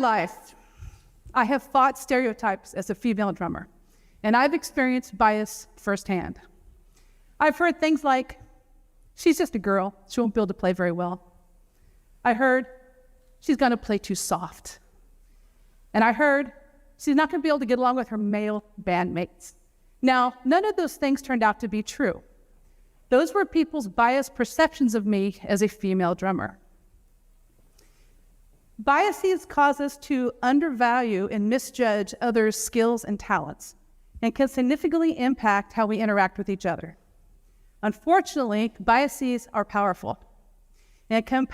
life, I have fought stereotypes as a female drummer, and I've experienced bias firsthand. I've heard things like, she's just a girl, she won't be able to play very well. I heard, she's gonna play too soft. And I heard, she's not gonna be able to get along with her male bandmates. Now, none of those things turned out to be true. Those were people's biased perceptions of me as a female drummer. Biases cause us to undervalue and misjudge others' skills and talents, and can significantly impact how we interact with each other. Unfortunately, biases are powerful and can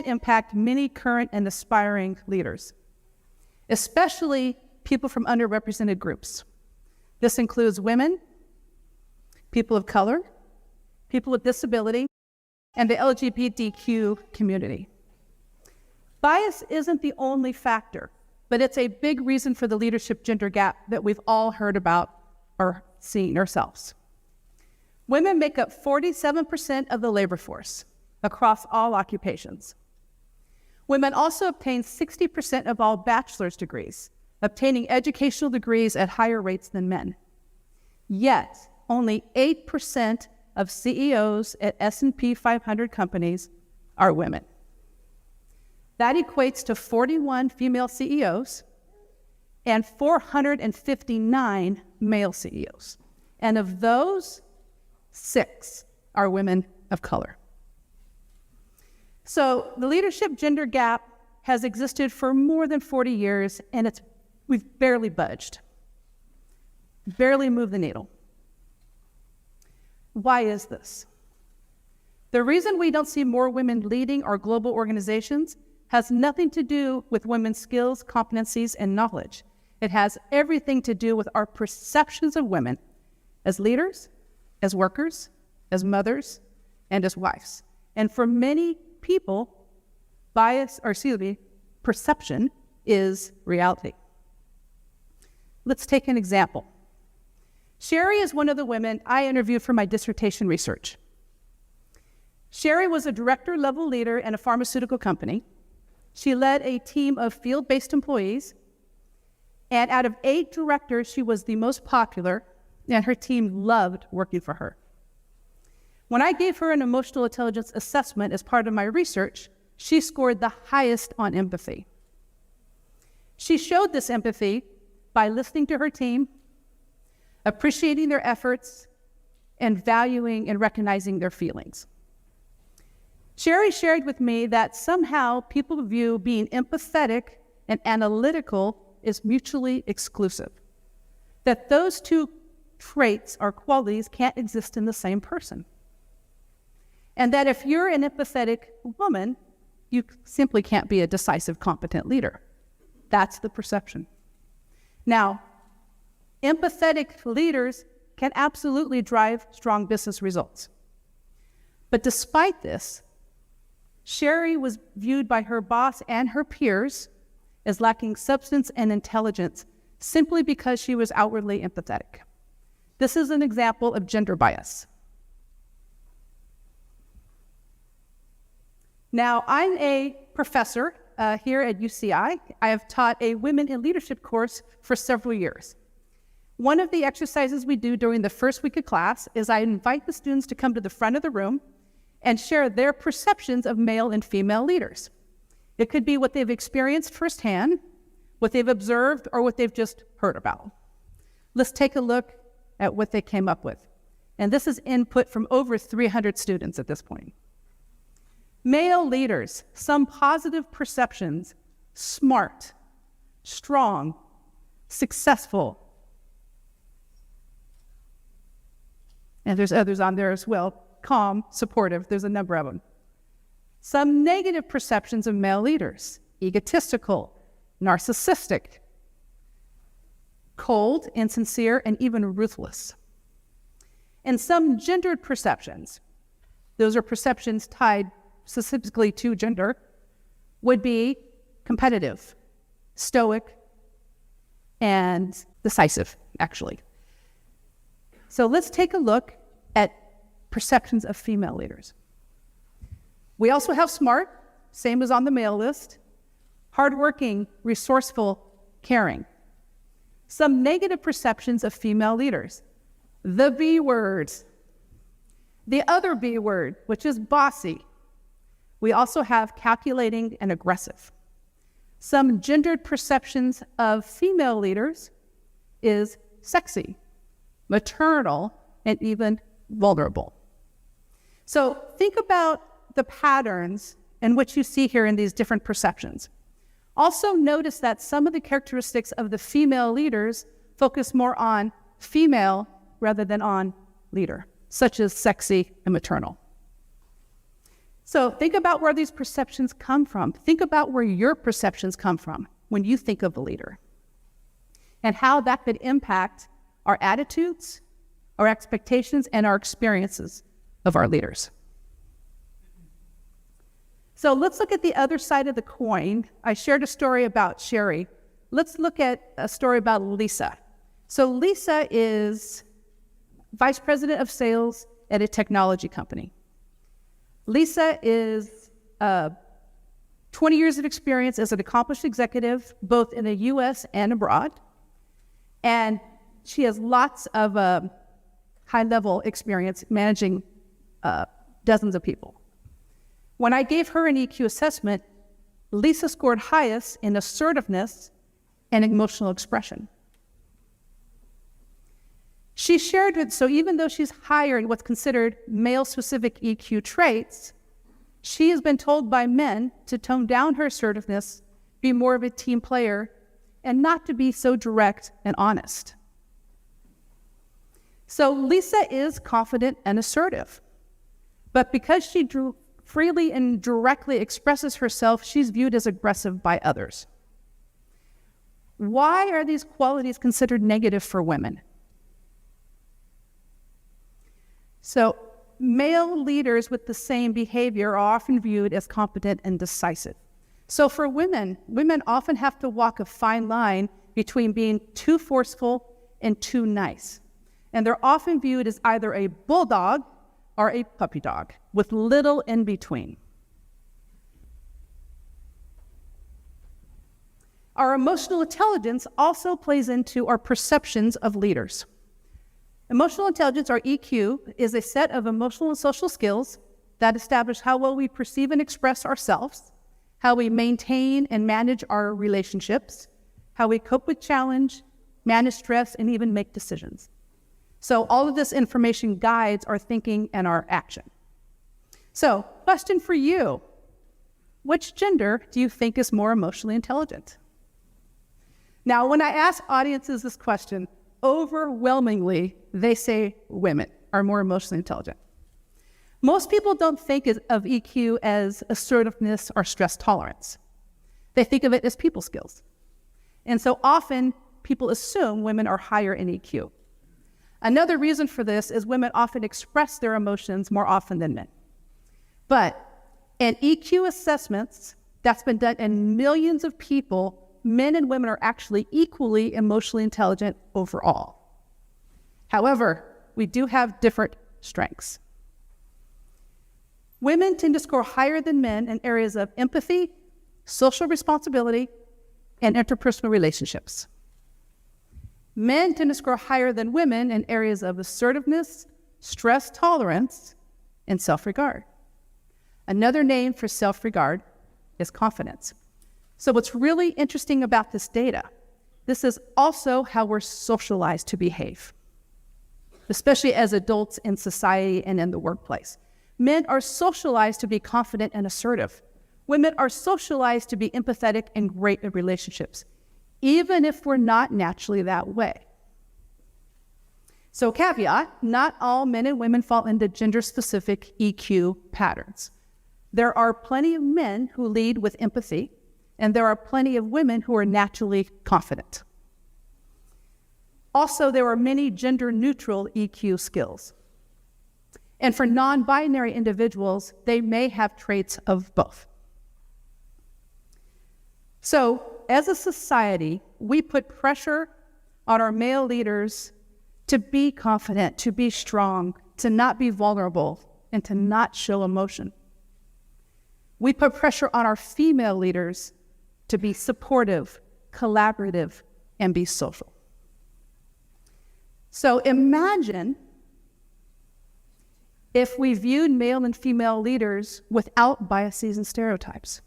impact many current and aspiring leaders, especially people from underrepresented groups. This includes women, people of color, people with disability, and the LGBTQ community. Bias isn't the only factor, but it's a big reason for the leadership gender gap that we've all heard about or seen ourselves. Women make up 47% of the labor force across all occupations. Women also obtain 60% of all bachelor's degrees, obtaining educational degrees at higher rates than men. Yet, only 8% of CEOs at S&P 500 companies are women. That equates to 41 female CEOs and 459 male CEOs. And of those, 6 are women of color. So the leadership gender gap has existed for more than 40 years, and we've barely budged, barely moved the needle. Why is this? The reason we don't see more women leading our global organizations has nothing to do with women's skills, competencies, and knowledge. It has everything to do with our perceptions of women as leaders, as workers, as mothers, and as wives. And for many people, perception is reality. Let's take an example. Sherry is one of the women I interviewed for my dissertation research. Sherry was a director-level leader in a pharmaceutical company. She led a team of field-based employees, and out of 8 directors, she was the most popular, and her team loved working for her. When I gave her an emotional intelligence assessment as part of my research, she scored the highest on empathy. She showed this empathy by listening to her team, appreciating their efforts, and valuing and recognizing their feelings. Sherry shared with me that somehow people view being empathetic and analytical as mutually exclusive, that those two traits or qualities can't exist in the same person, and that if you're an empathetic woman, you simply can't be a decisive, competent leader. That's the perception. Now, empathetic leaders can absolutely drive strong business results. But despite this, Sherry was viewed by her boss and her peers as lacking substance and intelligence simply because she was outwardly empathetic. This is an example of gender bias. Now, I'm a professor here at UCI. I have taught a Women in Leadership course for several years. One of the exercises we do during the first week of class is I invite the students to come to the front of the room and share their perceptions of male and female leaders. It could be what they've experienced firsthand, what they've observed, or what they've just heard about. Let's take a look at what they came up with. And this is input from over 300 students at this point. Male leaders, some positive perceptions: smart, strong, successful. And there's others on there as well. Calm, supportive, there's a number of them. Some negative perceptions of male leaders: egotistical, narcissistic, cold, insincere, and even ruthless. And some gendered perceptions, those are perceptions tied specifically to gender, would be competitive, stoic, and decisive, actually. So let's take a look at perceptions of female leaders. We also have smart, same as on the male list. hardworking, resourceful, caring. Some negative perceptions of female leaders. The B word. The other B word, which is bossy. We also have calculating and aggressive. Some gendered perceptions of female leaders is sexy, maternal, and even vulnerable. So think about the patterns in which you see here in these different perceptions. Also notice that some of the characteristics of the female leaders focus more on female rather than on leader, such as sexy and maternal. So think about where these perceptions come from. Think about where your perceptions come from when you think of a leader and how that could impact our attitudes, our expectations, and our experiences of our leaders. So let's look at the other side of the coin. I shared a story about Sherry. Let's look at a story about Lisa. So Lisa is vice president of sales at a technology company. Lisa is 20 years of experience as an accomplished executive, both in the U.S. and abroad. And she has lots of high-level experience managing dozens of people. When I gave her an EQ assessment, Lisa scored highest in assertiveness and emotional expression. She shared with, so even though she's higher in what's considered male-specific EQ traits, she has been told by men to tone down her assertiveness, be more of a team player, and not to be so direct and honest. So Lisa is confident and assertive, but because she freely and directly expresses herself, she's viewed as aggressive by others. Why are these qualities considered negative for women? So male leaders with the same behavior are often viewed as competent and decisive. So for women often have to walk a fine line between being too forceful and too nice. And they're often viewed as either a bulldog or a puppy dog, with little in between. Our emotional intelligence also plays into our perceptions of leaders. Emotional intelligence, or EQ, is a set of emotional and social skills that establish how well we perceive and express ourselves, how we maintain and manage our relationships, how we cope with challenge, manage stress, and even make decisions. So all of this information guides our thinking and our action. So, question for you. Which gender do you think is more emotionally intelligent? Now, when I ask audiences this question, overwhelmingly, they say women are more emotionally intelligent. Most people don't think of EQ as assertiveness or stress tolerance. They think of it as people skills. And so often, people assume women are higher in EQ. Another reason for this is women often express their emotions more often than men. But in EQ assessments that's been done in millions of people, men and women are actually equally emotionally intelligent overall. However, we do have different strengths. Women tend to score higher than men in areas of empathy, social responsibility, and interpersonal relationships. Men tend to score higher than women in areas of assertiveness, stress tolerance, and self-regard. Another name for self-regard is confidence. So what's really interesting about this data, this is also how we're socialized to behave, especially as adults in society and in the workplace. Men are socialized to be confident and assertive. Women are socialized to be empathetic and great at relationships, even if we're not naturally that way. So caveat, not all men and women fall into gender-specific EQ patterns. There are plenty of men who lead with empathy, and there are plenty of women who are naturally confident. Also, there are many gender-neutral EQ skills. And for non-binary individuals, they may have traits of both. So, as a society, we put pressure on our male leaders to be confident, to be strong, to not be vulnerable, and to not show emotion. We put pressure on our female leaders to be supportive, collaborative, and be social. So imagine if we viewed male and female leaders without biases and stereotypes.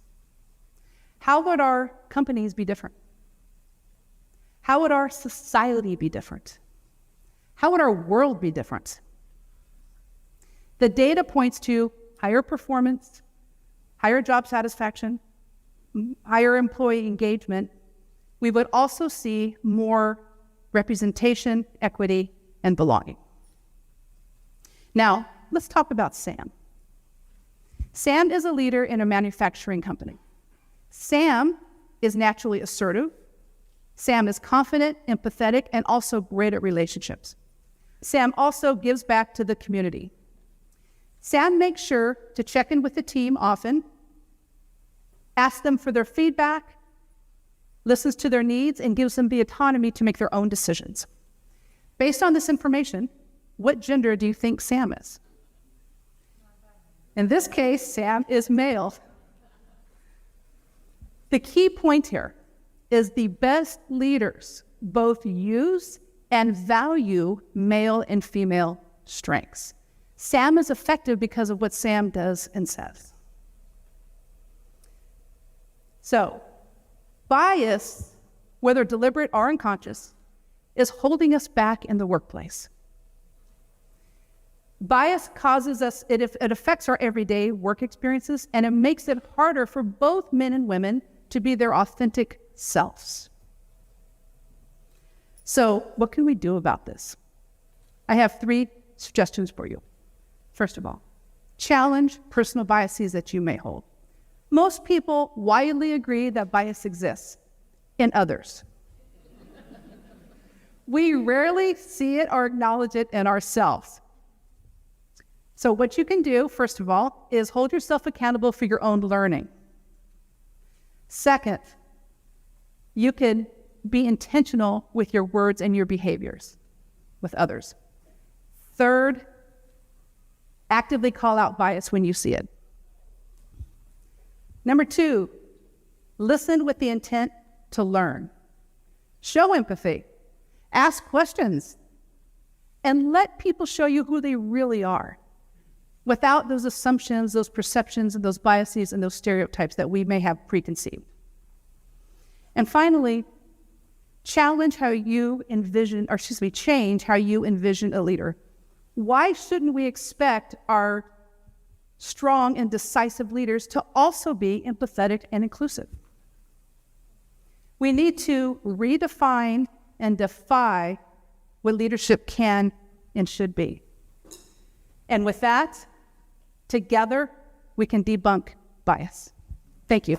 How would our companies be different? How would our society be different? How would our world be different? The data points to higher performance, higher job satisfaction, higher employee engagement. We would also see more representation, equity, and belonging. Now, let's talk about Sam. Sam is a leader in a manufacturing company. Sam is naturally assertive. Sam is confident, empathetic, and also great at relationships. Sam also gives back to the community. Sam makes sure to check in with the team often, asks them for their feedback, listens to their needs, and gives them the autonomy to make their own decisions. Based on this information, what gender do you think Sam is? In this case, Sam is male. The key point here is the best leaders both use and value male and female strengths. Sam is effective because of what Sam does and says. So, bias, whether deliberate or unconscious, is holding us back in the workplace. Bias causes us, it affects our everyday work experiences, and it makes it harder for both men and women to be their authentic selves. So, what can we do about this? I have 3 suggestions for you. First of all, challenge personal biases that you may hold. Most people widely agree that bias exists in others. We rarely see it or acknowledge it in ourselves. So what you can do, first of all, is hold yourself accountable for your own learning. Second, you can be intentional with your words and your behaviors with others. Third, actively call out bias when you see it. Number 2, listen with the intent to learn. Show empathy. Ask questions. And let people show you who they really are, without those assumptions, those perceptions, and those biases and those stereotypes that we may have preconceived. And finally, change how you envision a leader. Why shouldn't we expect our strong and decisive leaders to also be empathetic and inclusive? We need to redefine and defy what leadership can and should be. And with that, together, we can debunk bias. Thank you.